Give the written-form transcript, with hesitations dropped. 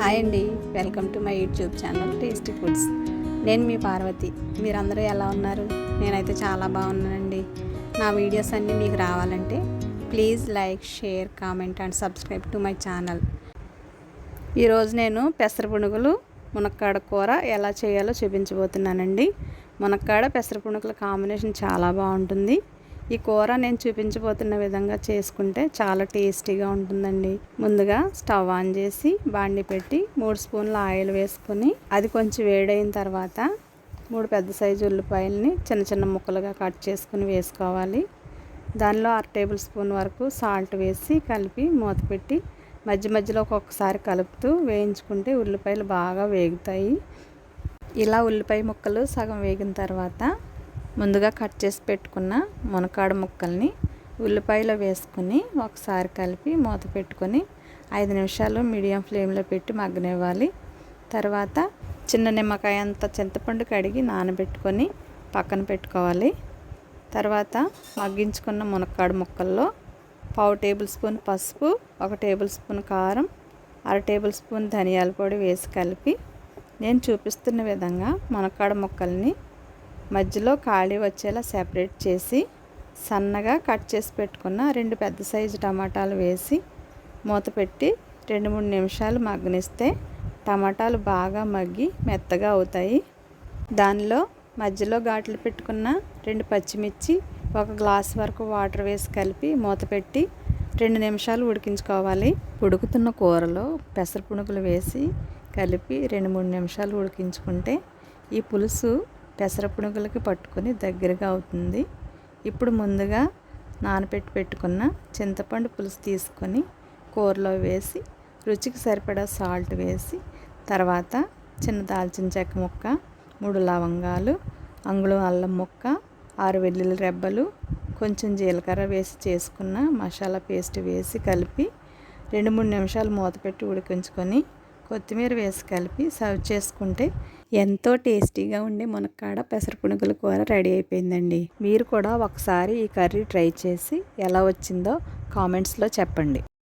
Hi అండి, welcome to my YouTube channel tasty foods. నేను మీ పార్వతి. మీరందరూ ఎలా ఉన్నారు? నేనైతే చాలా బాగున్నానండి. నా వీడియోస్ అన్నీ మీకు రావాలంటే please like, share, comment and subscribe to my channel. ఈరోజు నేను పెసర పునుగులు, మునక్కాడ కూర ఎలా చేయాలో చూపించబోతున్నానండి. మునక్కాడ పెసర పునుగుల కాంబినేషన్ చాలా బాగుంటుంది. ఈ కూర నేను చూపించబోతున్న విధంగా చేసుకుంటే చాలా టేస్టీగా ఉంటుందండి. ముందుగా స్టవ్ ఆన్ చేసి బాండి పెట్టి 3 స్పూన్ల ఆయిల్ వేసుకొని అది కొంచెం వేడైన తర్వాత 3 పెద్ద సైజు ఉల్లిపాయలని చిన్న చిన్న ముక్కలుగా కట్ చేసుకుని వేసుకోవాలి. దానిలో 1/2 టేబుల్ స్పూన్ వరకు సాల్ట్ వేసి కలిపి మూత పెట్టి మధ్య మధ్యలో ఒక్కొక్కసారి కలుపుతూ వేయించుకుంటే ఉల్లిపాయలు బాగా వేగుతాయి. ఇలా ఉల్లిపాయ ముక్కలు సగం వేగిన తర్వాత ముందుగా కట్ చేసి పెట్టుకున్న మునక్కాడ ముక్కల్ని ఉల్లిపాయలో వేసుకుని ఒకసారి కలిపి మూత పెట్టుకొని 5 నిమిషాలు మీడియం ఫ్లేమ్లో పెట్టి మగ్గనివ్వాలి. తర్వాత చిన్న నిమ్మకాయ అంత చింతపండు కడిగి నానబెట్టుకొని పక్కన పెట్టుకోవాలి. తర్వాత మగ్గించుకున్న మునక్కాడ ముక్కల్లో 1/2 టేబుల్ స్పూన్ పసుపు, 1 టేబుల్ స్పూన్ కారం, 1/2 టేబుల్ స్పూన్ ధనియాల పొడి వేసి కలిపి నేను చూపిస్తున్న విధంగా మునక్కాడ ముక్కల్ని మధ్యలో ఖాళీ వచ్చేలా సెపరేట్ చేసి సన్నగా కట్ చేసి పెట్టుకున్న 2 పెద్ద సైజు టమాటాలు వేసి మూత పెట్టి 2-3 నిమిషాలు మగ్గనిస్తే టమాటాలు బాగా మగ్గి మెత్తగా అవుతాయి. దానిలో మధ్యలో ఘాట్లు పెట్టుకున్న 2 పచ్చిమిర్చి, 1 గ్లాస్ వరకు వాటర్ వేసి కలిపి మూత పెట్టి 2 నిమిషాలు ఉడికించుకోవాలి. ఉడుకుతున్న కూరలో పెసర పునుగులు వేసి కలిపి 2-3 నిమిషాలు ఉడికించుకుంటే ఈ పులుసు పెసర పునుగులకి పట్టుకొని దగ్గరగా అవుతుంది. ఇప్పుడు ముందుగా నానబెట్టి పెట్టుకున్న చింతపండు పులుసు తీసుకొని కూరలో వేసి రుచికి సరిపడా సాల్ట్ వేసి తర్వాత చిన్న దాల్చిన చెక్క ముక్క, 3 లవంగాలు, అంగుళం అల్లం ముక్క, 6 వెల్లుల్లి రెబ్బలు, కొంచెం జీలకర్ర వేసి చేసుకున్న మసాలా పేస్ట్ వేసి కలిపి 2-3 నిమిషాలు మూత పెట్టి ఉడికించుకొని కొత్తిమీర వేసి కలిపి సర్వ్ చేసుకుంటే ఎంతో టేస్టీగా ఉండే మునక్కాడ పెసర పునుగుల కూర రెడీ అయిపోయిందండి. మీరు కూడా ఒకసారి ఈ కర్రీ ట్రై చేసి ఎలా వచ్చిందో కామెంట్స్లో చెప్పండి.